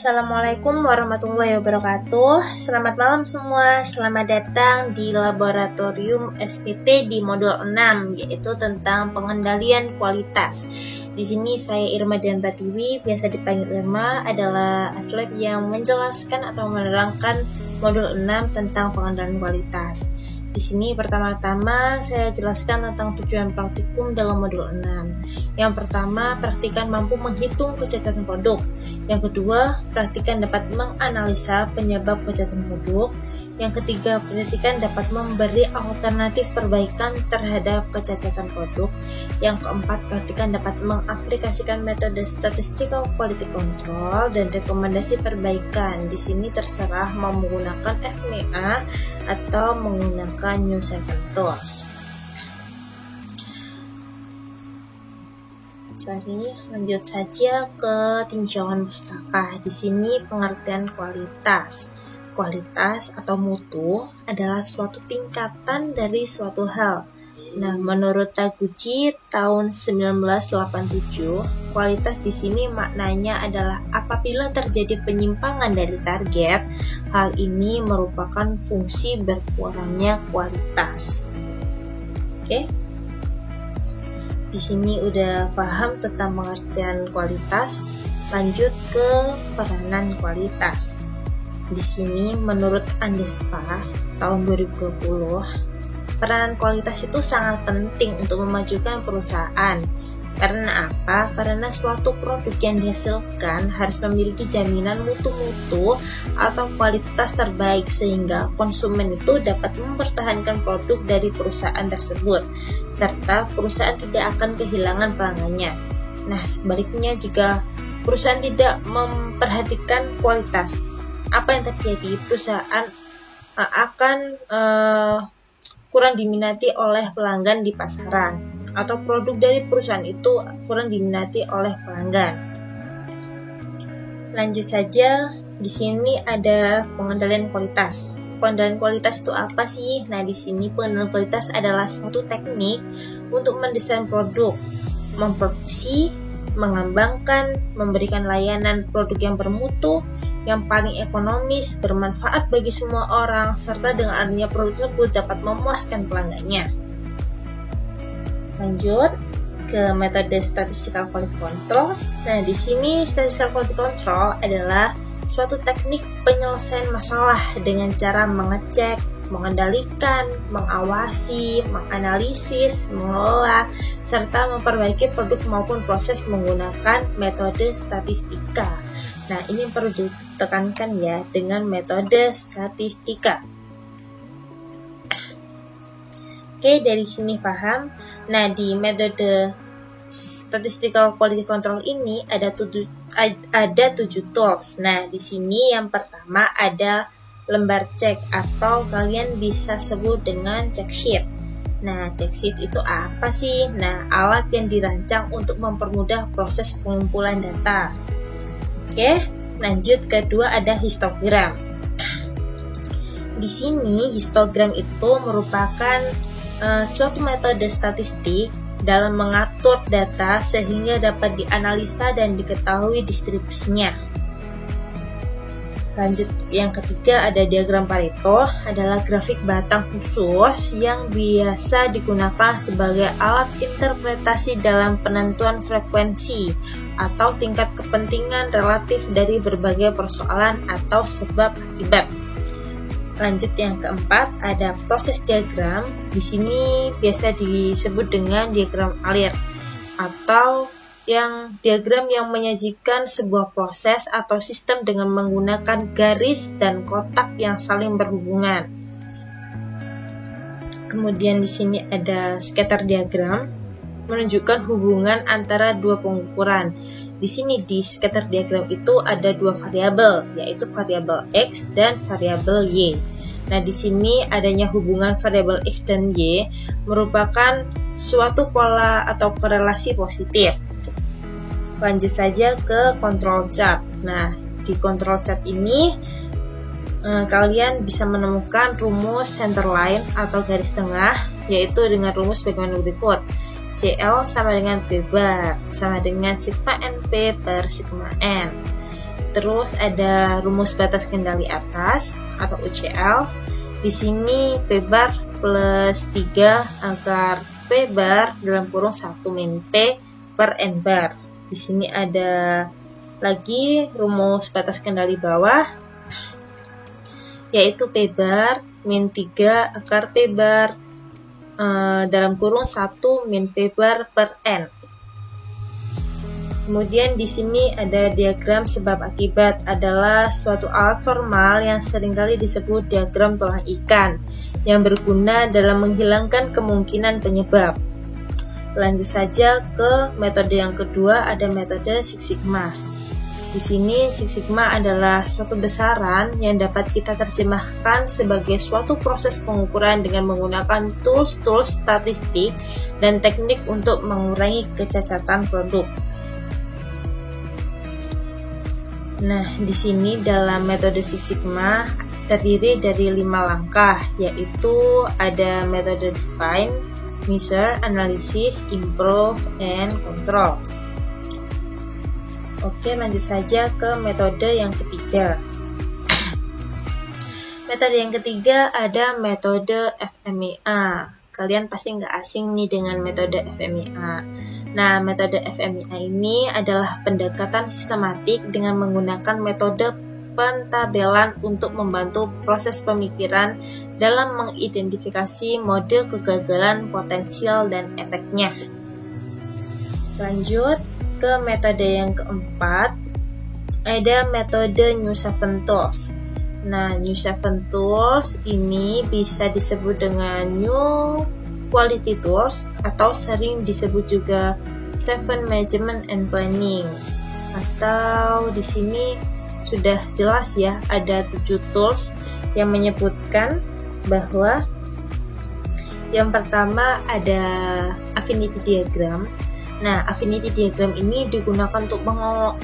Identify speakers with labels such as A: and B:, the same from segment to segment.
A: Assalamualaikum warahmatullahi wabarakatuh. Selamat malam semua. Selamat datang di laboratorium SPT di modul 6, yaitu tentang pengendalian kualitas. Di sini saya Irma dan Pratiwi, biasa dipanggil Irma, adalah aslep yang menjelaskan atau menerangkan modul 6 tentang pengendalian kualitas. Di sini pertama-tama saya jelaskan tentang tujuan praktikum dalam modul 6. Yang pertama, praktikan mampu menghitung kecacatan produk. Yang kedua, praktikan dapat menganalisa penyebab kecacatan produk. Yang ketiga, praktikan dapat memberi alternatif perbaikan terhadap kecacatan produk. Yang keempat, praktikan dapat mengaplikasikan metode statistical quality control dan rekomendasi perbaikan. Di sini terserah mau menggunakan FMEA atau menggunakan New Seven Tools. Lanjut saja ke tinjauan pustaka. Di sini pengertian kualitas. Kualitas atau mutu adalah suatu tingkatan dari suatu hal. Nah, menurut Taguchi tahun 1987, kualitas di sini maknanya adalah apabila terjadi penyimpangan dari target, hal ini merupakan fungsi berkurangnya kualitas. Oke. Di sini udah paham tentang pengertian kualitas. Lanjut ke peranan kualitas. Di sini menurut Andespa tahun 2020, peranan kualitas itu sangat penting untuk memajukan perusahaan. Karena apa? Karena suatu produk yang dihasilkan harus memiliki jaminan mutu-mutu atau kualitas terbaik sehingga konsumen itu dapat mempertahankan produk dari perusahaan tersebut, serta perusahaan tidak akan kehilangan pelanggannya. Nah, sebaliknya jika perusahaan tidak memperhatikan kualitas, apa yang terjadi? Perusahaan akan kurang diminati oleh pelanggan di pasaran, atau produk dari perusahaan itu kurang diminati oleh pelanggan. Lanjut saja, di sini ada pengendalian kualitas. Pengendalian kualitas itu apa sih? Nah, di sini pengendalian kualitas adalah suatu teknik untuk mendesain produk, memproduksi, mengembangkan, memberikan layanan produk yang bermutu, yang paling ekonomis, bermanfaat bagi semua orang, serta dengan adanya produk tersebut dapat memuaskan pelanggannya. Lanjut ke metode statistical quality control. Nah, di sini statistical quality control adalah suatu teknik penyelesaian masalah dengan cara mengecek, mengendalikan, mengawasi, menganalisis, mengelola, serta memperbaiki produk maupun proses menggunakan metode statistika. Nah, ini perlu ditekankan ya, dengan metode statistika. Oke, dari sini paham. Nah, di metode statistical quality control ini ada 7 tools. Nah, di sini yang pertama ada lembar cek atau kalian bisa sebut dengan check sheet. Nah, check sheet itu apa sih? Nah, alat yang dirancang untuk mempermudah proses pengumpulan data. Oke, lanjut kedua ada histogram. Di sini histogram itu merupakan suatu metode statistik dalam mengatur data sehingga dapat dianalisa dan diketahui distribusinya. Lanjut, yang ketiga ada diagram Pareto, adalah grafik batang khusus yang biasa digunakan sebagai alat interpretasi dalam penentuan frekuensi atau tingkat kepentingan relatif dari berbagai persoalan atau sebab akibat. Lanjut yang keempat ada proses diagram. Di sini biasa disebut dengan diagram alir atau diagram yang menyajikan sebuah proses atau sistem dengan menggunakan garis dan kotak yang saling berhubungan. Kemudian di sini ada scatter diagram, menunjukkan hubungan antara dua pengukuran. Di sini di scatter diagram itu ada dua variabel, yaitu variabel X dan variabel Y. Nah, di sini adanya hubungan variabel X dan Y merupakan suatu pola atau korelasi positif. Lanjut saja ke control chart. Nah, di control chart ini kalian bisa menemukan rumus centerline atau garis tengah, yaitu dengan rumus bagaimana berikut. CL sama dengan P bar sama dengan sigma NP per sigma N. Terus ada rumus batas kendali atas atau UCL. Di sini P bar plus 3 akar P bar dalam kurung 1 min P per N bar. Di sini ada lagi rumus batas kendali bawah, yaitu P bar min 3 akar P bar dalam kurung 1 min P bar per N. Kemudian di sini ada diagram sebab akibat, adalah suatu alat formal yang seringkali disebut diagram tulang ikan yang berguna dalam menghilangkan kemungkinan penyebab. Lanjut saja ke metode yang kedua, ada metode Six Sigma. Di sini Six Sigma adalah suatu besaran yang dapat kita terjemahkan sebagai suatu proses pengukuran dengan menggunakan tools-tools statistik dan teknik untuk mengurangi kecacatan produk. Nah, di sini dalam metode Six Sigma terdiri dari 5 langkah, yaitu ada metode define, measure, analysis, improve, and control. Oke, lanjut saja ke metode yang ketiga. Metode yang ketiga ada metode FMEA. Kalian pasti nggak asing nih dengan metode FMEA. Nah, metode FMEA ini adalah pendekatan sistematik dengan menggunakan metode pentabelan untuk membantu proses pemikiran dalam mengidentifikasi model kegagalan potensial dan efeknya. Lanjut ke metode yang keempat, ada metode New Seven Tools. Nah, New Seven Tools ini bisa disebut dengan New Quality Tools atau sering disebut juga Seven Management and Planning. Atau di sini sudah jelas ya, ada 7 tools yang menyebutkan bahwa yang pertama ada affinity diagram. Nah, affinity diagram ini digunakan untuk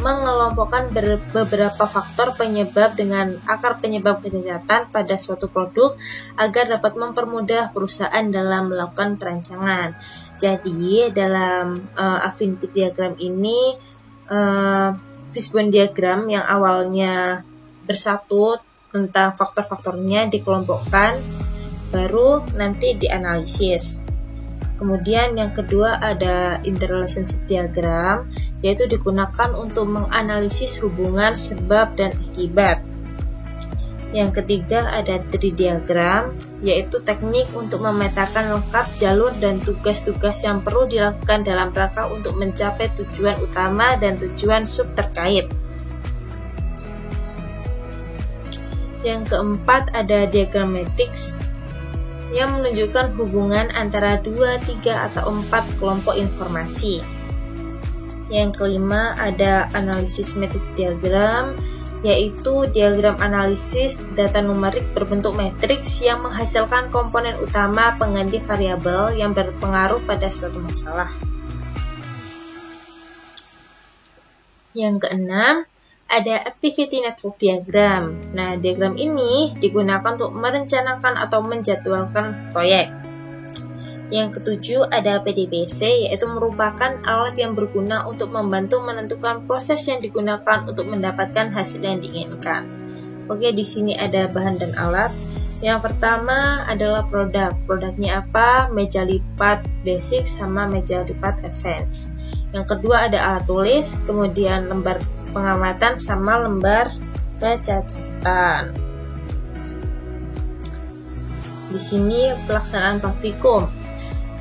A: mengelompokkan beberapa faktor penyebab dengan akar penyebab kecacatan pada suatu produk agar dapat mempermudah perusahaan dalam melakukan perancangan. Jadi, dalam affinity diagram ini, fishbone diagram yang awalnya bersatu tentang faktor-faktornya dikelompokkan, baru nanti dianalisis. Kemudian yang kedua ada interrelationship diagram, yaitu digunakan untuk menganalisis hubungan sebab dan akibat. Yang ketiga ada tree diagram, yaitu teknik untuk memetakan lengkap jalur dan tugas-tugas yang perlu dilakukan dalam rangka untuk mencapai tujuan utama dan tujuan sub terkait. Yang keempat ada diagram matrix, yang menunjukkan hubungan antara 2, 3, atau 4 kelompok informasi. Yang kelima ada analisis matrix diagram, yaitu diagram analisis data numerik berbentuk matriks yang menghasilkan komponen utama pengganti variabel yang berpengaruh pada suatu masalah. Yang keenam ada activity network diagram. Nah, diagram ini digunakan untuk merencanakan atau menjadwalkan proyek. Yang ketujuh ada PDBC, yaitu merupakan alat yang berguna untuk membantu menentukan proses yang digunakan untuk mendapatkan hasil yang diinginkan. Oke, di sini ada bahan dan alat. Yang pertama adalah produk. Produknya apa? Meja lipat basic sama meja lipat advance. Yang kedua ada alat tulis, kemudian lembar pengamatan sama lembar kecacatan. Di sini pelaksanaan praktikum.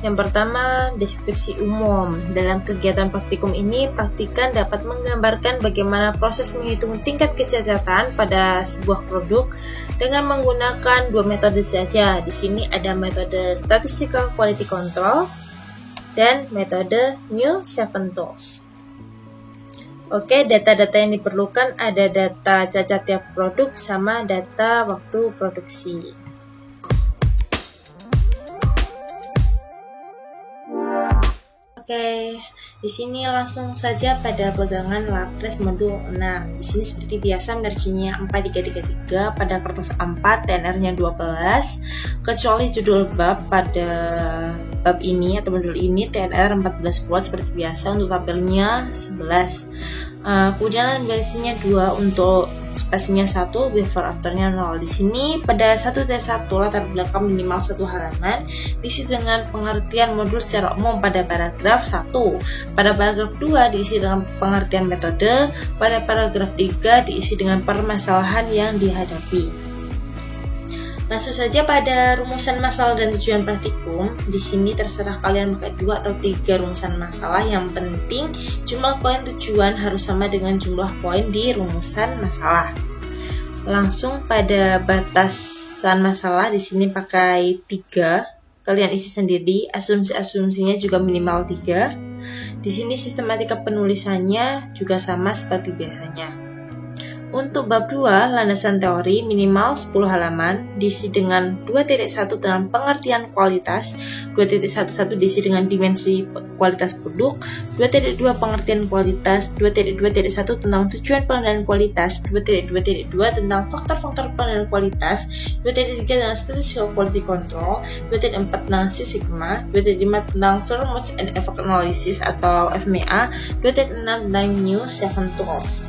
A: Yang pertama, deskripsi umum. Dalam kegiatan praktikum ini, praktikan dapat menggambarkan bagaimana proses menghitung tingkat kecacatan pada sebuah produk dengan menggunakan 2 metode saja. Di sini ada metode statistical quality control dan metode New Seven Tools. Oke, data-data yang diperlukan ada data cacat tiap produk sama data waktu produksi. Oke, di sini langsung saja pada pegangan Lapres modul 6. Di sini seperti biasa merge-nya 4333 pada kertas A4, TNR-nya 12, kecuali judul bab pada bab ini atau modul ini TNR 14 volt seperti biasa. Untuk tabelnya 11. Kemudian spasinya 2, untuk spasinya 1, before afternya 0. Di sini pada 1-1 latar belakang minimal 1 halaman diisi dengan pengertian modul secara umum pada paragraf 1. Pada paragraf 2 diisi dengan pengertian metode. Pada paragraf 3 diisi dengan permasalahan yang dihadapi. Langsung saja pada rumusan masalah dan tujuan praktikum. Di sini terserah kalian pakai 2 atau 3 rumusan masalah. Yang penting jumlah poin tujuan harus sama dengan jumlah poin di rumusan masalah. Langsung pada batasan masalah, di sini pakai 3. Kalian isi sendiri. Asumsi-asumsinya juga minimal 3. Di sini sistematika penulisannya juga sama seperti biasanya. Untuk bab 2, landasan teori minimal 10 halaman, diisi dengan 2.1 dengan pengertian kualitas, 2.11 diisi dengan dimensi kualitas produk, 2.2 pengertian kualitas, 2.2.1 tentang tujuan penilaian kualitas, 2.2.2 tentang faktor-faktor penilaian kualitas, 2.3 tentang statistical quality control, 2.4 tentang Six Sigma, 2.5 tentang Firm Modes and Effect Analysis atau FMEA, 2.6 tentang New 7 Tools.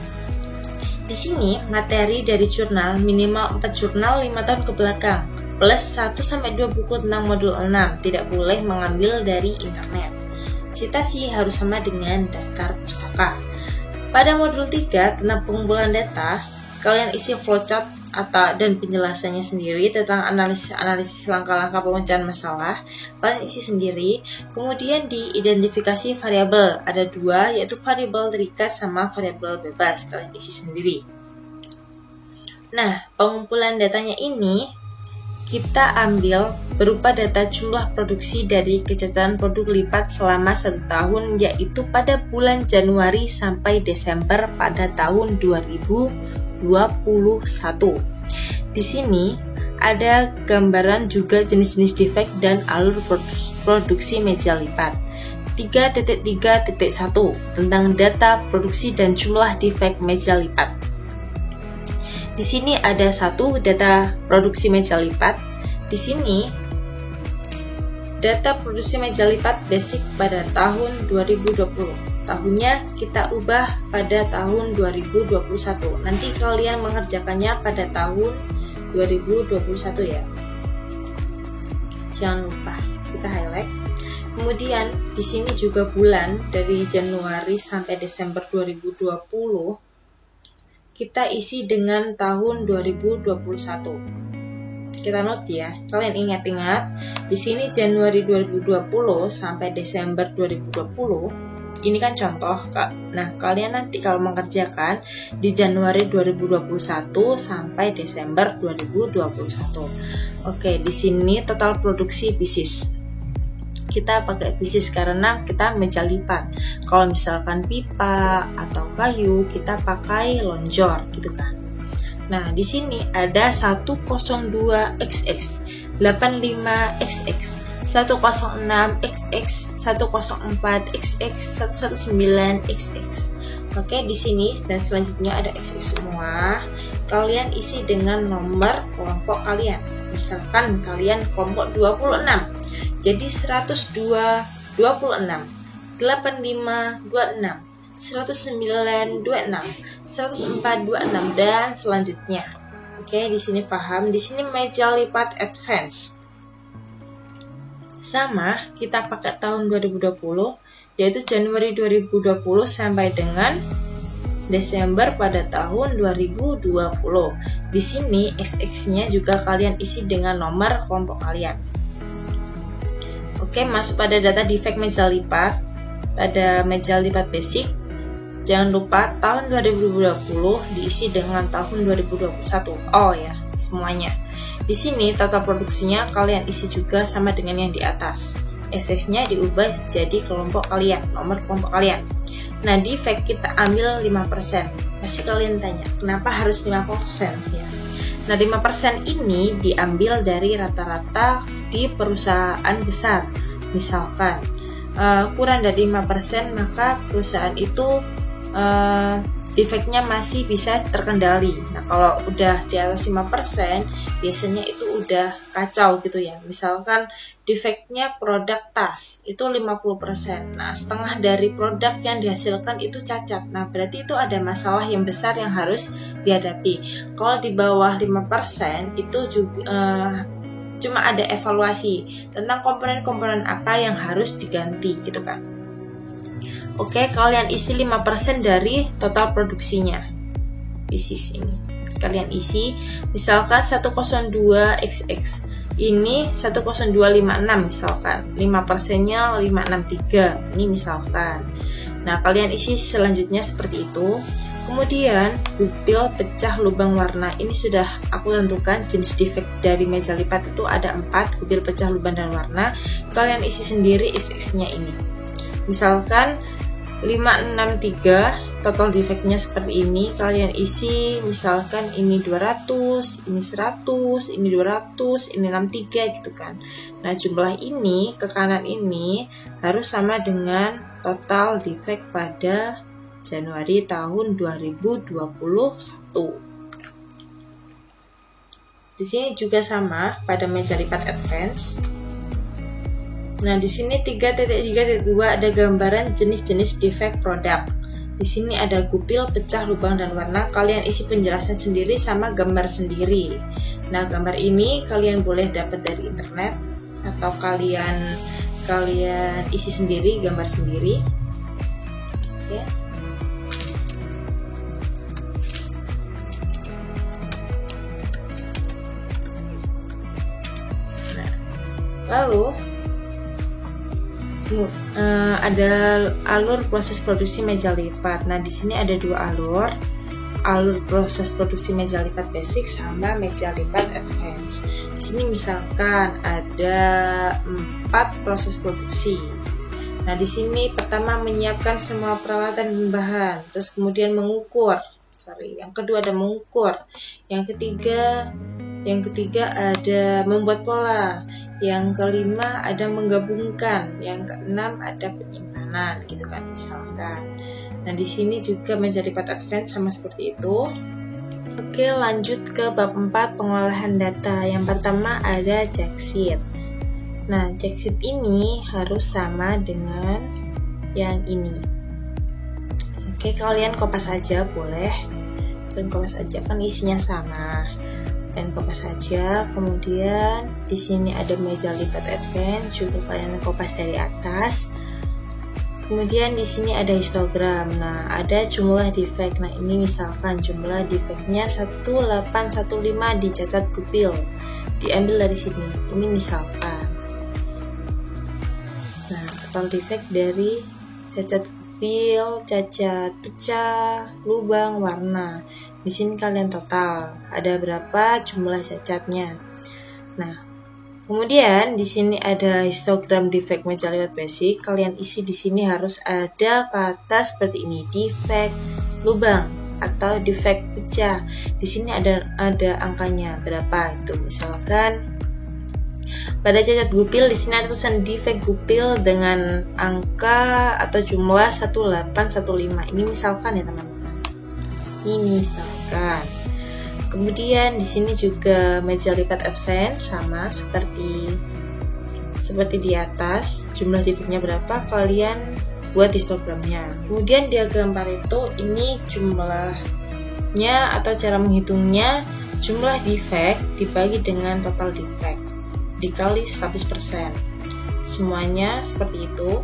A: Di sini materi dari jurnal minimal 4 jurnal 5 tahun ke belakang plus 1-2 buku tentang modul 6, tidak boleh mengambil dari internet. Citasi harus sama dengan daftar pustaka. Pada modul 3 tentang pengumpulan data, kalian isi flowchart dan penjelasannya sendiri tentang analisis langkah-langkah pemecahan masalah. Kalian isi sendiri. Kemudian diidentifikasi variabel, ada 2, yaitu variabel terikat sama variabel bebas. Kalian isi sendiri. Nah, pengumpulan datanya ini kita ambil berupa data jumlah produksi dari kejahatan produk lipat selama 1 tahun, yaitu pada bulan Januari sampai Desember pada tahun 2021. Di sini ada gambaran juga jenis-jenis defek dan alur produksi meja lipat. 3.3.1 tentang data produksi dan jumlah defek meja lipat. Di sini ada 1 data produksi meja lipat. Di sini data produksi meja lipat basic pada tahun 2020. Tahunnya kita ubah pada tahun 2021. Nanti kalian mengerjakannya pada tahun 2021 ya. Jangan lupa kita highlight. Kemudian di sini juga bulan dari Januari sampai Desember 2020. Kita isi dengan tahun 2021. Kita note ya. Kalian ingat-ingat di sini Januari 2020 sampai Desember 2020. Ini kan contoh, Kak. Nah, kalian nanti kalau mengerjakan di Januari 2021 sampai Desember 2021. Oke, di sini total produksi pieces. Kita pakai pieces karena kita meja lipat. Kalau misalkan pipa atau kayu, kita pakai lonjor, gitu kan. Nah, di sini ada 102XX, 85XX, 106XX, 104XX, 119XX. Oke, di sini dan selanjutnya ada XX semua. Kalian isi dengan nomor kelompok kalian. Misalkan kalian kelompok 26. Jadi 102 26, 85 26, 109 26, 104 26 dan selanjutnya. Oke, di sini paham. Di sini meja lipat advance. Sama, kita pakai tahun 2020, yaitu Januari 2020 sampai dengan Desember pada tahun 2020. Di sini XX-nya juga kalian isi dengan nomor kelompok kalian. Oke, masuk pada data defect meja lipat. Pada meja lipat basic, jangan lupa tahun 2020 diisi dengan tahun 2021. Oh ya, semuanya. Di sini total produksinya kalian isi juga sama dengan yang di atas. SS-nya diubah jadi kelompok kalian, nomor kelompok kalian. Nah, defect kita ambil 5%. Pasti kalian tanya, kenapa harus 5% ya? Nah, 5% ini diambil dari rata-rata di perusahaan besar. Misalkan kurang dari 5%, maka perusahaan itu defeknya masih bisa terkendali. Nah, kalau udah di atas 5%, biasanya itu udah kacau gitu ya. Misalkan defeknya produk tas itu 50%. Nah, setengah dari produk yang dihasilkan itu cacat. Nah, berarti itu ada masalah yang besar yang harus dihadapi. Kalau di bawah 5% itu juga cuma ada evaluasi tentang komponen-komponen apa yang harus diganti gitu kan. Oke, kalian isi 5% dari total produksinya. Isi sini. Kalian isi misalkan 102XX. Ini 10256 misalkan. 5%-nya 563. Ini misalkan. Nah, kalian isi selanjutnya seperti itu. Kemudian gupil pecah lubang warna. Ini sudah aku tentukan jenis defect dari meja lipat itu ada 4, gupil pecah lubang dan warna. Kalian isi sendiri XX-nya ini. Misalkan 563, total defect-nya seperti ini. Kalian isi misalkan ini 200, ini 100, ini 200, ini 63 gitu kan. Nah, jumlah ini ke kanan ini harus sama dengan total defect pada Januari tahun 2021. Di sini juga sama pada meja lipat advance. Nah, di sini 3.3.2 ada gambaran jenis-jenis defect produk. Di sini ada gupil, pecah, lubang, dan warna. Kalian isi penjelasan sendiri sama gambar sendiri. Nah, gambar ini kalian boleh dapat dari internet atau kalian isi sendiri, gambar sendiri. Oke. Nah, lalu ada alur proses produksi meja lipat. Nah, di sini ada dua alur proses produksi meja lipat basic sama meja lipat advance. Di sini misalkan ada 4 proses produksi. Nah, di sini pertama menyiapkan semua peralatan dan bahan, terus kemudian mengukur. Yang kedua ada mengukur. Yang ketiga ada membuat pola. Yang kelima ada menggabungkan, yang keenam ada penyimpanan gitu kan misalkan. Nah, di sini juga meja lipat advance sama seperti itu. Oke, lanjut ke bab 4 pengolahan data. Yang pertama ada check sheet. Nah, check sheet ini harus sama dengan yang ini. Oke, kalian kopas aja boleh. Dan kopas aja kan isinya sama. Dan kopas saja. Kemudian di sini ada meja lipat advance, juga kalian kopas dari atas. Kemudian di sini ada histogram. Nah, ada jumlah defect. Nah, ini misalkan jumlah defectnya 1815 dicatat gupil. Diambil dari sini. Ini misalkan. Nah, total defect dari cacat gupil, cacat pecah, lubang, warna. Di sini kalian total ada berapa jumlah cacatnya. Nah, kemudian di sini ada histogram defect meja lipat basic. Kalian isi di sini harus ada kata seperti ini, defect lubang atau defect pecah. Di sini ada angkanya berapa gitu. Misalkan pada cacat gupil di sini ada tulisan defect gupil dengan angka atau jumlah 1815. Ini misalkan ya teman-teman. Ini misalkan. Kemudian di sini juga meja lipat advance sama seperti di atas. Jumlah defectnya berapa, kalian buat histogramnya. Kemudian diagram Pareto ini jumlahnya atau cara menghitungnya jumlah defect dibagi dengan total defect dikali 100%. Semuanya seperti itu.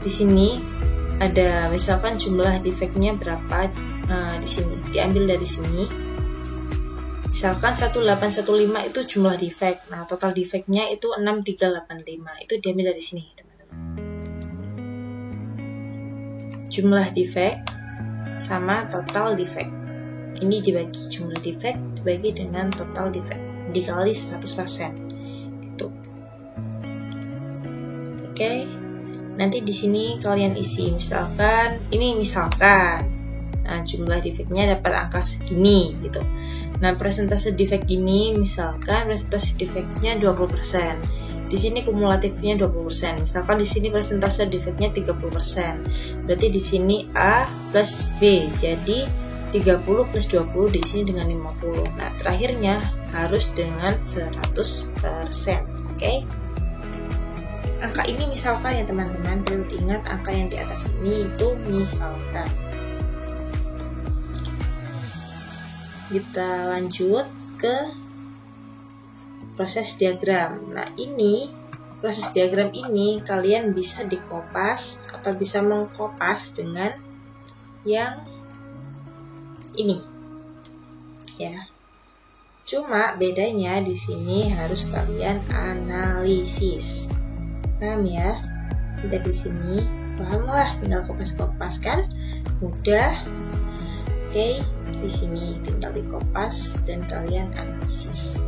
A: Di sini ada misalkan jumlah defectnya berapa, di sini diambil dari sini. Misalkan 1815 itu jumlah defect. Nah, total defectnya itu 6385. Itu diambil dari sini, teman-teman. Jumlah defect sama total defect. Ini dibagi jumlah defect dibagi dengan total defect dikali 100%. Gitu. Oke. Nanti di sini kalian isi misalkan ini nah, jumlah defectnya dapat angka segini gitu. Nah, persentase defect gini misalkan persentase defectnya 20%. Di sini kumulatifnya 20%. Misalkan di sini persentase defectnya 30%. Berarti di sini A plus B. Jadi 30 plus 20 di sini dengan 50. Nah, terakhirnya harus dengan 100%. Oke. Angka ini misalkan ya teman-teman, perlu diingat angka yang di atas ini itu misalkan. Kita lanjut ke proses diagram. Nah, ini proses diagram ini kalian bisa dikopas atau bisa mengkopas dengan yang ini. Ya. Cuma bedanya di sini harus kalian analisis. Paham ya? Kita di sini paham lah, tinggal kopas-kopas kan? Mudah. Oke, di sini tinggal dikopas dan kalian analisis.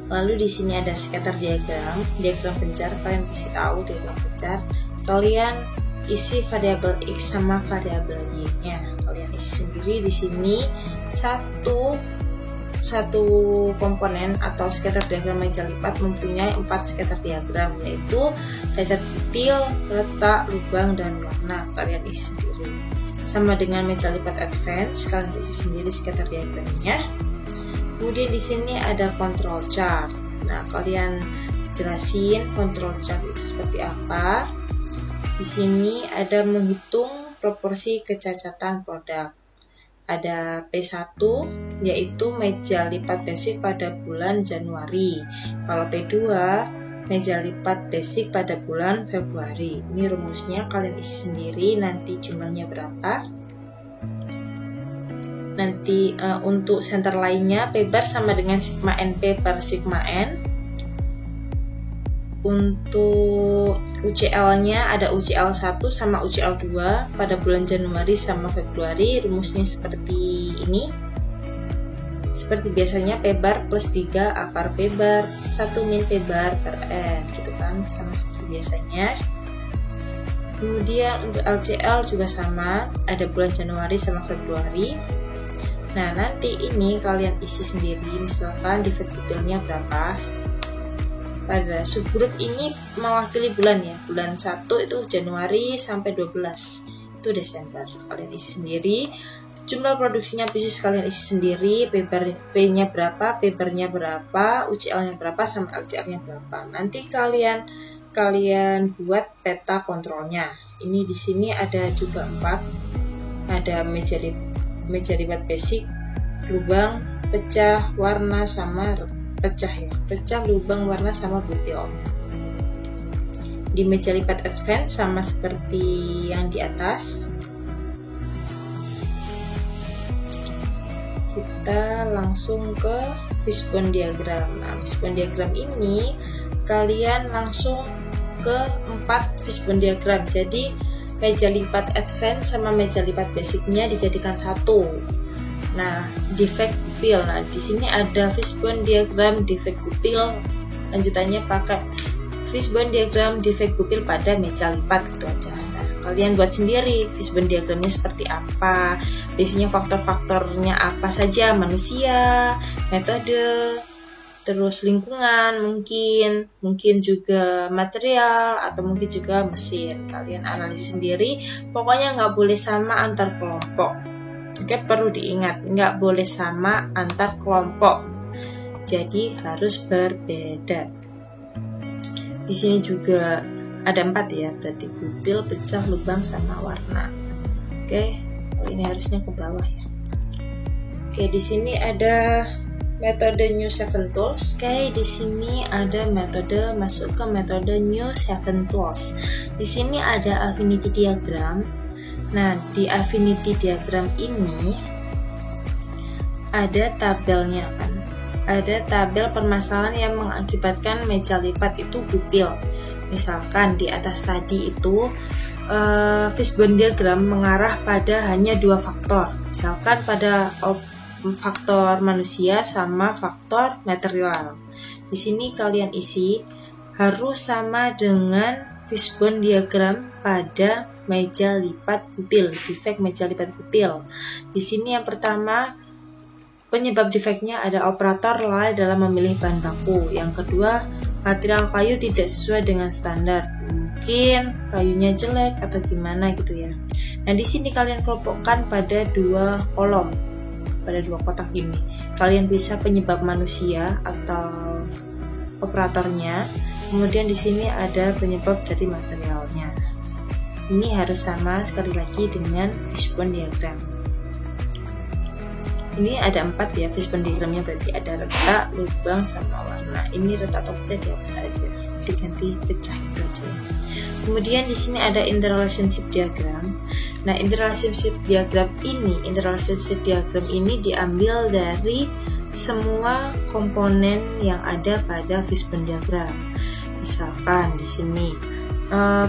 A: Lalu di sini ada scatter diagram pencar. Kalian kasih tahu diagram pencar. Kalian isi variabel x sama variabel y-nya. Kalian isi sendiri di sini satu komponen atau scatter diagram meja lipat mempunyai 4 scatter diagram, yaitu cacat kupil, letak, lubang, dan warna. Kalian isi sendiri. Sama dengan meja lipat advance, kalian isi sendiri scatter diagramnya. Kemudian di sini ada control chart. Nah, kalian jelasin control chart itu seperti apa. Di sini ada menghitung proporsi kecacatan produk. Ada P1 yaitu meja lipat basic pada bulan Januari. Kalau P2 meja lipat basic pada bulan Februari. Ini rumusnya kalian isi sendiri, nanti jumlahnya berapa. Nanti untuk center lainnya P bar sama dengan sigma NP per sigma N. Untuk UCL-nya ada UCL 1 sama UCL 2 pada bulan Januari sama Februari. Rumusnya seperti ini. Seperti biasanya P bar plus 3 akar P bar 1 min P bar per N, gitu kan, sama seperti biasanya. Kemudian untuk LCL juga sama, ada bulan Januari sama Februari. Nah, nanti ini kalian isi sendiri, misalkan defect kupilnya berapa. Pada subgrup ini mewakili bulan ya. Bulan 1 itu Januari sampai 12 itu Desember. Kalian isi sendiri. Jumlah produksinya pieces kalian isi sendiri. P-nya berapa, P-nya berapa, UCL-nya berapa, sama LCL-nya berapa. Nanti kalian buat peta kontrolnya. Ini di sini ada juga 4. Ada meja lipat basic, lubang, pecah, warna, sama pecah, lubang, warna, sama kupil. Di meja lipat advance sama seperti yang di atas. Kita langsung ke fishbone diagram. Nah, fishbone diagram ini kalian langsung ke 4 fishbone diagram. Jadi meja lipat advance sama meja lipat basicnya dijadikan satu. Nah, defect kupil. Nah, di sini ada fishbone diagram defect kupil. Lanjutannya pakai fishbone diagram defect kupil pada meja lipat, gitu aja. Nah, kalian buat sendiri fishbone diagramnya seperti apa. Biasanya faktor-faktornya apa saja, manusia, metode, terus lingkungan, mungkin juga material, atau mungkin juga mesin. Kalian analisis sendiri. Pokoknya nggak boleh sama antar kelompok. Oke, perlu diingat, nggak boleh sama antar kelompok. Jadi harus berbeda. Di sini juga ada 4 ya, berarti kupil, pecah, lubang, sama warna. Oke, ini harusnya ke bawah ya. Oke, di sini ada metode New 7 Tools. Oke, di sini ada metode, masuk ke metode New 7 Tools. Di sini ada affinity diagram. Nah, di affinity diagram ini ada tabelnya kan. Ada tabel permasalahan yang mengakibatkan meja lipat itu kupil. Misalkan di atas tadi itu fishbone diagram mengarah pada hanya 2 faktor. Misalkan pada faktor manusia sama faktor material. Di sini kalian isi harus sama dengan fishbone diagram pada meja lipat kupil, defect meja lipat kupil. Di sini yang pertama, penyebab defeknya ada operator lalai dalam memilih bahan baku. Yang kedua, material kayu tidak sesuai dengan standar. Mungkin kayunya jelek atau gimana gitu ya. Nah, di sini kalian kelompokkan pada 2 kolom, pada 2 kotak ini. Kalian bisa penyebab manusia atau operatornya. Kemudian di sini ada penyebab dari materialnya. Ini harus sama sekali lagi dengan fishbone diagram. Ini ada 4 ya fishbone diagramnya, berarti ada retak, lubang, sama warna. Ini retak objek dihapus saja, diganti pecah itu aja. Kemudian di sini ada interrelationship diagram. Nah, interrelationship diagram ini diambil dari semua komponen yang ada pada fishbone diagram. Misalkan di sini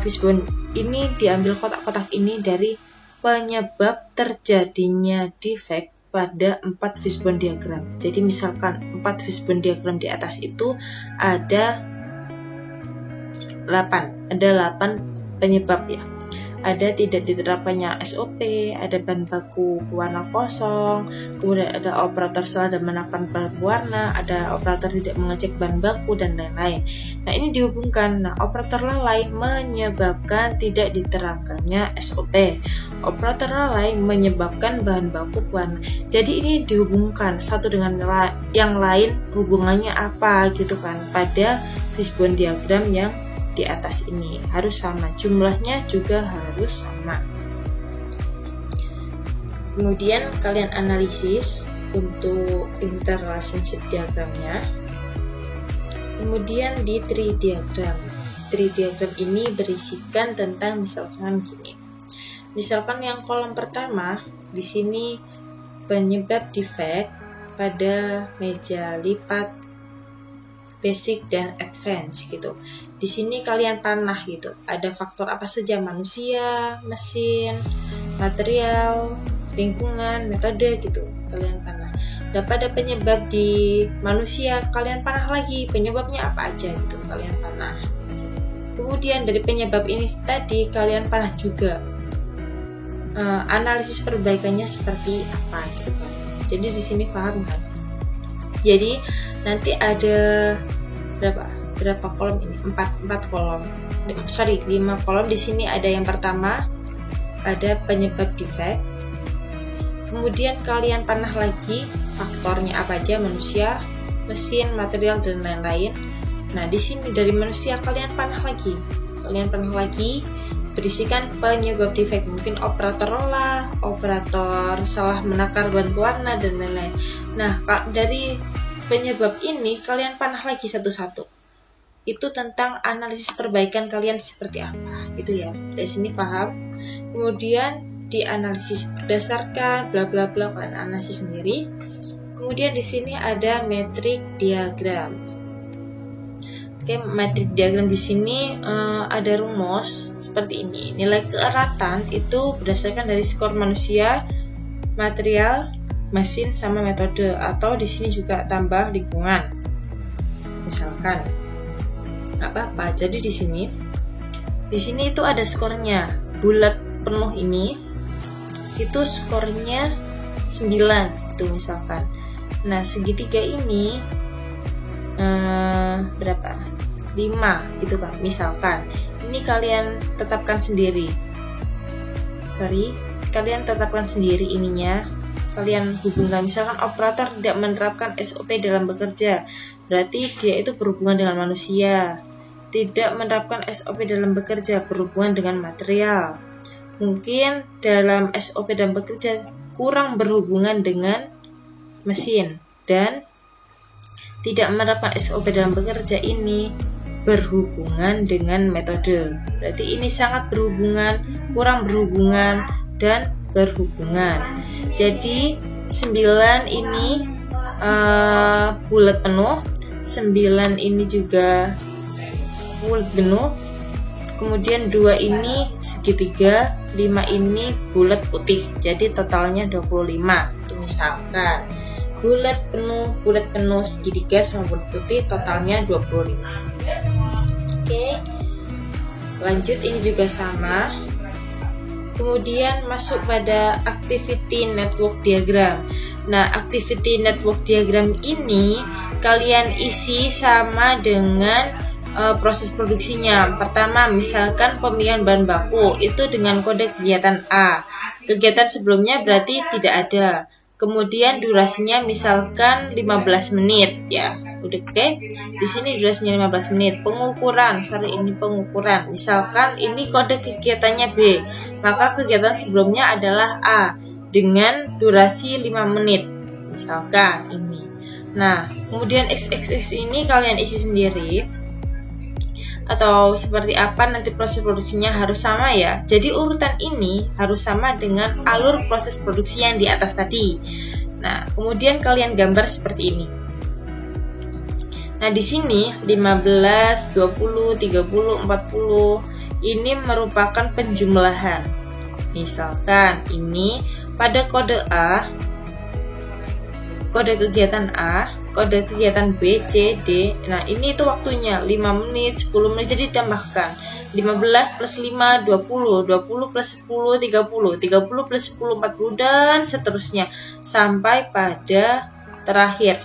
A: fishbone ini diambil kotak-kotak ini dari penyebab terjadinya defect pada 4 fishbone diagram. Jadi misalkan 4 fishbone diagram di atas itu ada 8 penyebab ya. Ada tidak diterapkannya SOP, ada bahan baku warna kosong, kemudian ada operator salah dan menekan bahan warna, ada operator tidak mengecek bahan baku, dan lain-lain. Nah, ini dihubungkan. Nah, operator lalai menyebabkan tidak diterapkannya SOP. Operator lalai menyebabkan bahan baku warna. Jadi ini dihubungkan satu dengan yang lain, hubungannya apa gitu kan pada fishbone diagram yang di atas ini harus sama, jumlahnya juga harus sama. Kemudian kalian analisis untuk interrelationship diagramnya. Kemudian di tree diagram. Tree diagram ini berisikan tentang misalkan gini. Misalkan yang kolom pertama di sini penyebab defect pada meja lipat basic dan advance gitu. Di sini kalian panah gitu. Ada faktor apa saja? Manusia, mesin, material, lingkungan, metode gitu. Kalian panah. Dapat ada penyebab di manusia, kalian panah lagi. Penyebabnya apa aja gitu, kalian panah. Kemudian dari penyebab ini tadi kalian panah juga. Analisis perbaikannya seperti apa gitu kan. Jadi di sini paham kan? Jadi nanti ada berapa kolom ini? 4 kolom. 5 kolom. Di sini ada yang pertama ada penyebab defect. Kemudian kalian panah lagi faktornya apa aja, manusia, mesin, material, dan lain-lain. Nah, di sini dari manusia kalian panah lagi. Berisikan penyebab defect, mungkin operator lelah, operator salah menakar bahan warna, dan lain-lain. Nah, dari penyebab ini kalian panah lagi satu-satu. Itu tentang analisis perbaikan kalian seperti apa, gitu ya. Dari sini paham. Kemudian dianalisis berdasarkan bla bla bla, kalian analisis sendiri. Kemudian di sini ada metrik diagram. Oke, metrik diagram di sini ada rumus seperti ini. Nilai keeratan itu berdasarkan dari skor manusia, material, mesin, sama metode, atau di sini juga tambah lingkungan. Misalkan apa-apa. Jadi di sini itu ada skornya. Bulat penuh ini itu skornya 9 itu misalkan. Nah, segitiga ini berapa? 5 gitu kan. Misalkan ini kalian tetapkan sendiri. Kalian tetapkan sendiri ininya. Kalian hubungkan, misalkan operator tidak menerapkan SOP dalam bekerja, berarti dia itu berhubungan dengan manusia. Tidak menerapkan SOP dalam bekerja, berhubungan dengan material. Mungkin dalam SOP dalam bekerja kurang berhubungan dengan mesin, dan tidak menerapkan SOP dalam bekerja ini berhubungan dengan metode. Berarti ini sangat berhubungan, kurang berhubungan, dan berhubungan. Jadi 9 ini bulat penuh, 9 ini juga bulat penuh, kemudian 2 ini segitiga, 5 ini bulat putih. Jadi totalnya 25. Itu misalkan bulat penuh, segitiga sama bulat putih, totalnya 25. Oke. Lanjut, ini juga sama. Kemudian masuk pada activity network diagram. Nah, activity network diagram ini kalian isi sama dengan proses produksinya. Pertama, misalkan pemilihan bahan baku itu dengan kode kegiatan A. Kegiatan sebelumnya berarti tidak ada. Kemudian durasinya misalkan 15 menit ya. Udah oke. Di sini durasinya 15 menit. Pengukuran, ini pengukuran. Misalkan ini kode kegiatannya B, maka kegiatan sebelumnya adalah A dengan durasi 5 menit. Misalkan ini. Nah, kemudian XXX ini kalian isi sendiri. Atau seperti apa nanti proses produksinya harus sama ya. Jadi urutan ini harus sama dengan alur proses produksi yang di atas tadi. Nah, kemudian kalian gambar seperti ini. Nah, di sini 15, 20, 30, 40 ini merupakan penjumlahan. Misalkan ini pada kode A, kode kegiatan A, kode kegiatan B, C, D. Nah, ini itu waktunya 5 menit, 10 menit, jadi ditambahkan 15 plus 5, 20, 20 plus 10, 30, 30 plus 10, 40, dan seterusnya sampai pada terakhir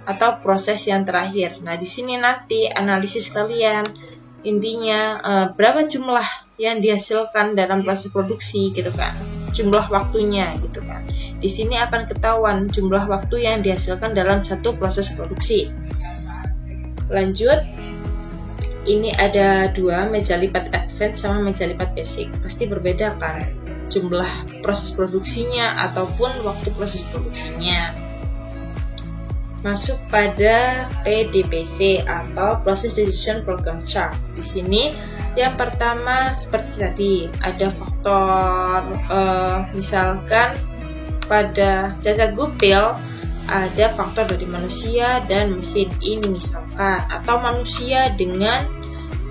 A: atau proses yang terakhir. Nah, di sini nanti analisis kalian intinya berapa jumlah yang dihasilkan dalam proses produksi gitu kan, jumlah waktunya gitu kan. Di sini akan ketahuan jumlah waktu yang dihasilkan dalam satu proses produksi. Lanjut, ini ada dua, meja lipat advance sama meja lipat basic. Pasti berbeda kan jumlah proses produksinya ataupun waktu proses produksinya. Masuk pada PDPC atau Process Decision Program Chart. Di sini yang pertama seperti tadi ada faktor misalkan pada jasa gupil ada faktor dari manusia dan mesin ini misalkan, atau manusia dengan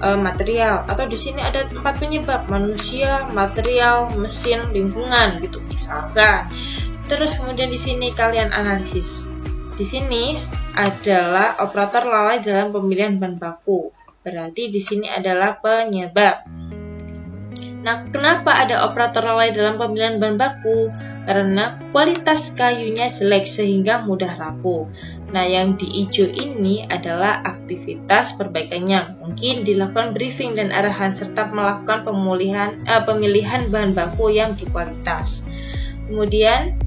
A: material, atau di sini ada 4 penyebab, manusia, material, mesin, lingkungan gitu misalkan. Terus kemudian di sini kalian analisis. Di sini adalah operator lalai dalam pemilihan bahan baku. Berarti di sini adalah penyebab. Nah, kenapa ada operator lalai dalam pemilihan bahan baku? Karena kualitas kayunya jelek sehingga mudah rapuh. Nah, yang di hijau ini adalah aktivitas perbaikannya. Mungkin dilakukan briefing dan arahan serta melakukan pemilihan bahan baku yang berkualitas. Kemudian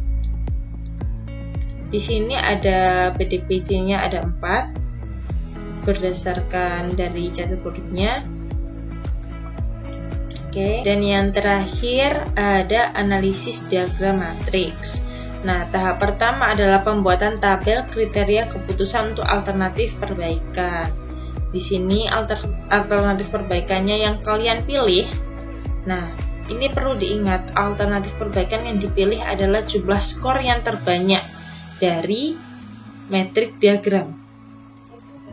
A: di sini ada PDPC-nya ada 4 berdasarkan dari catat produknya. Oke, dan yang terakhir ada analisis diagram matriks. Nah, tahap pertama adalah pembuatan tabel kriteria keputusan untuk alternatif perbaikan. Di sini alternatif perbaikannya yang kalian pilih. Nah, ini perlu diingat, alternatif perbaikan yang dipilih adalah jumlah skor yang terbanyak dari metrik diagram.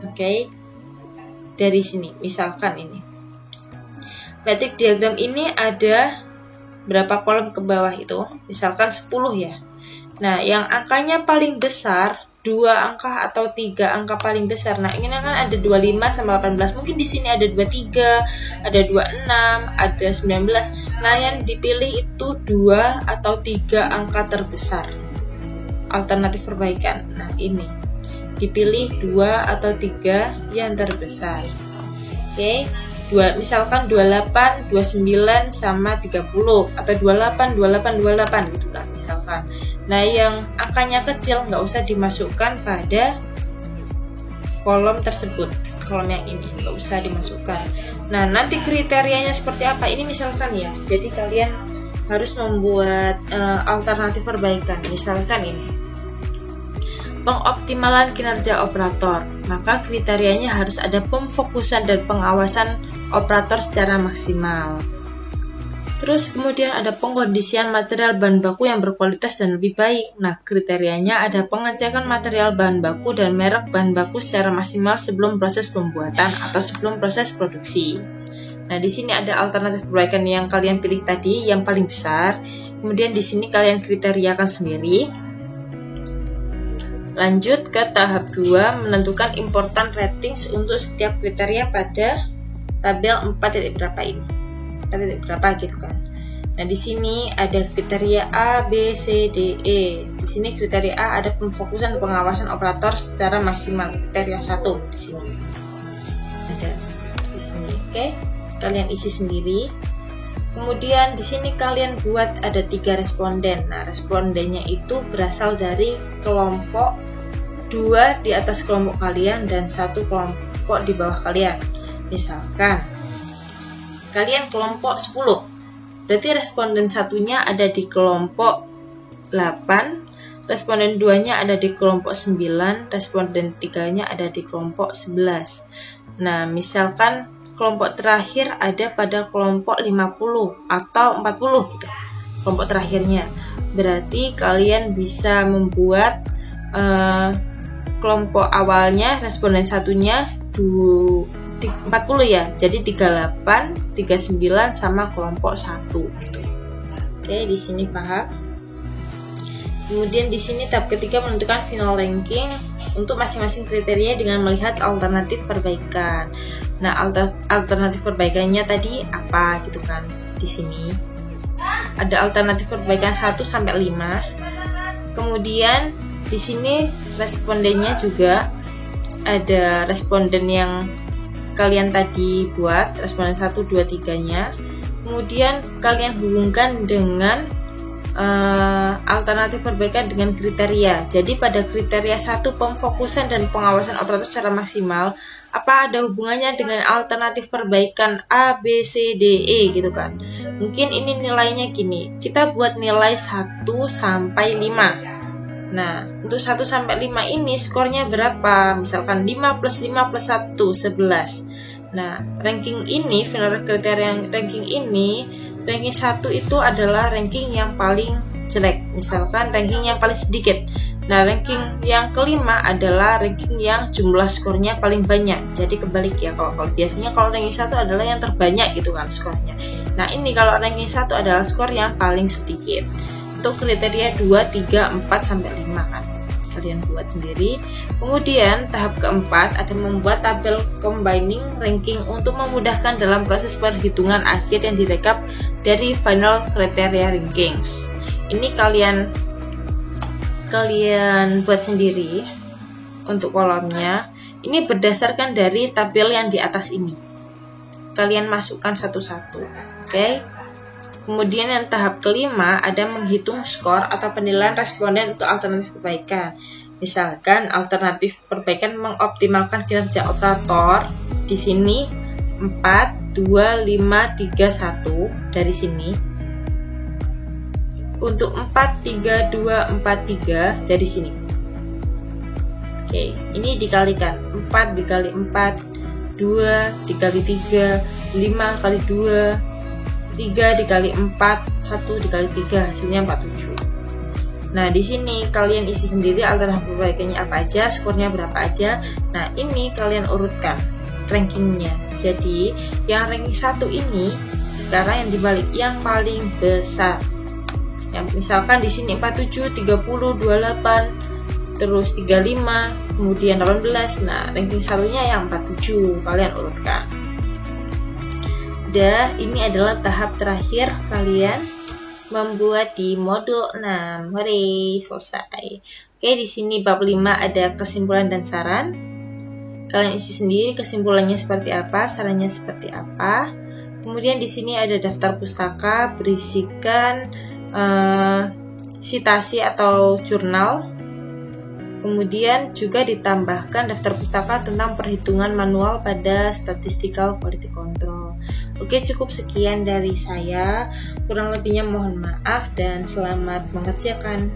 A: Oke. Dari sini, misalkan ini. Metrik diagram ini ada berapa kolom ke bawah itu? Misalkan 10 ya. Nah, yang angkanya paling besar, 2 angka atau 3 angka paling besar. Nah, ini kan ada 25 sama 18. Mungkin di sini ada 23, ada 26, ada 19. Nah, yang dipilih itu 2 atau 3 angka terbesar. Alternatif perbaikan. Nah, ini dipilih 2 atau 3 yang terbesar. Oke, misalkan 28, 29 sama 30 atau 28, 28, 28 gitu kan misalkan. Nah, yang angkanya kecil nggak usah dimasukkan pada kolom tersebut. Kolom yang ini nggak usah dimasukkan. Nah, nanti kriterianya seperti apa? Ini misalkan ya. Jadi kalian harus membuat alternatif perbaikan. Misalkan ini pengoptimalan kinerja operator, maka kriterianya harus ada pemfokusan dan pengawasan operator secara maksimal. Terus kemudian ada pengkondisian material bahan baku yang berkualitas dan lebih baik. Nah, kriterianya ada pengecekan material bahan baku dan merek bahan baku secara maksimal sebelum proses pembuatan atau sebelum proses produksi. Nah, di sini ada alternatif perbaikan yang kalian pilih tadi yang paling besar. Kemudian di sini kalian kriteriakan sendiri. Lanjut ke tahap 2, menentukan important ratings untuk setiap kriteria pada tabel 4 berapa ini. 4 berapa gitu kan. Nah, di sini ada kriteria A, B, C, D, E. Di sini kriteria A ada pemfokusan pengawasan operator secara maksimal. Kriteria 1 di sini. Ada di sini. Oke, kalian isi sendiri. Kemudian di sini kalian buat ada 3 responden. Nah, respondennya itu berasal dari kelompok 2 di atas kelompok kalian dan 1 kelompok di bawah kalian. Misalkan kalian kelompok 10, berarti responden satunya ada di kelompok 8, responden 2-nya ada di kelompok 9, responden 3-nya ada di kelompok 11. Nah, misalkan kelompok terakhir ada pada kelompok 50 atau 40 gitu. Kelompok terakhirnya. Berarti kalian bisa membuat kelompok awalnya responden satunya 40 ya. Jadi 38, 39 sama kelompok 1 gitu. Oke, di sini paham? Kemudian di sini tahap ketiga menentukan final ranking untuk masing-masing kriteria dengan melihat alternatif perbaikan. Nah, alternatif perbaikannya tadi apa gitu kan? Di sini ada alternatif perbaikan 1 sampai 5. Kemudian di sini respondennya juga ada responden yang kalian tadi buat, responden 1, 2, 3-nya. Kemudian kalian hubungkan dengan alternatif perbaikan dengan kriteria. Jadi pada kriteria 1 pemfokusan dan pengawasan operator secara maksimal, apa ada hubungannya dengan alternatif perbaikan A, B, C, D, E gitu kan. Mungkin ini nilainya gini, kita buat nilai 1 sampai 5. Nah, untuk 1 sampai 5 ini skornya berapa? Misalkan 5 plus 5 plus 1, 11. Nah, ranking ini, final kriteria ranking ini, ranking 1 itu adalah ranking yang paling jelek, misalkan ranking yang paling sedikit. Nah, ranking yang kelima adalah ranking yang jumlah skornya paling banyak. Jadi kebalik ya, kalau biasanya kalau ranking 1 adalah yang terbanyak gitu kan skornya. Nah, ini kalau ranking 1 adalah skor yang paling sedikit. Untuk kriteria 2, 3, 4 sampai 5 kan. Kalian buat sendiri. Kemudian tahap keempat ada membuat tabel combining ranking untuk memudahkan dalam proses perhitungan akhir yang direkap dari final criteria rankings. Ini kalian buat sendiri untuk kolomnya. Ini berdasarkan dari tabel yang di atas ini. Kalian masukkan satu-satu. Oke. Kemudian yang tahap kelima ada menghitung skor atau penilaian responden untuk alternatif perbaikan. Misalkan alternatif perbaikan mengoptimalkan kinerja operator. Di sini 4, 2, 5, 3, 1 dari sini. Untuk 4, 3, 2, 4, 3 dari sini. Oke, ini dikalikan. 4 dikali 4, 2 dikali 3, 5 kali 2, 3 dikali 4, 1 dikali 3, hasilnya 47. Nah, di sini kalian isi sendiri alternatif perbaikannya apa aja, skornya berapa aja. Nah, ini kalian urutkan rankingnya. Jadi, yang ranking 1 ini sekarang yang dibalik, yang paling besar. Yang misalkan di sini 47, 30, 28, terus 35, kemudian 18. Nah, ranking satunya yang 47, kalian urutkan. Ini adalah tahap terakhir kalian membuat di modul 6. Hore, selesai. Oke, di sini bab 5 ada kesimpulan dan saran. Kalian isi sendiri kesimpulannya seperti apa, sarannya seperti apa. Kemudian di sini ada daftar pustaka berisikan citasi atau jurnal. Kemudian juga ditambahkan daftar pustaka tentang perhitungan manual pada statistical quality control. Oke, cukup sekian dari saya. Kurang lebihnya mohon maaf dan selamat mengerjakan.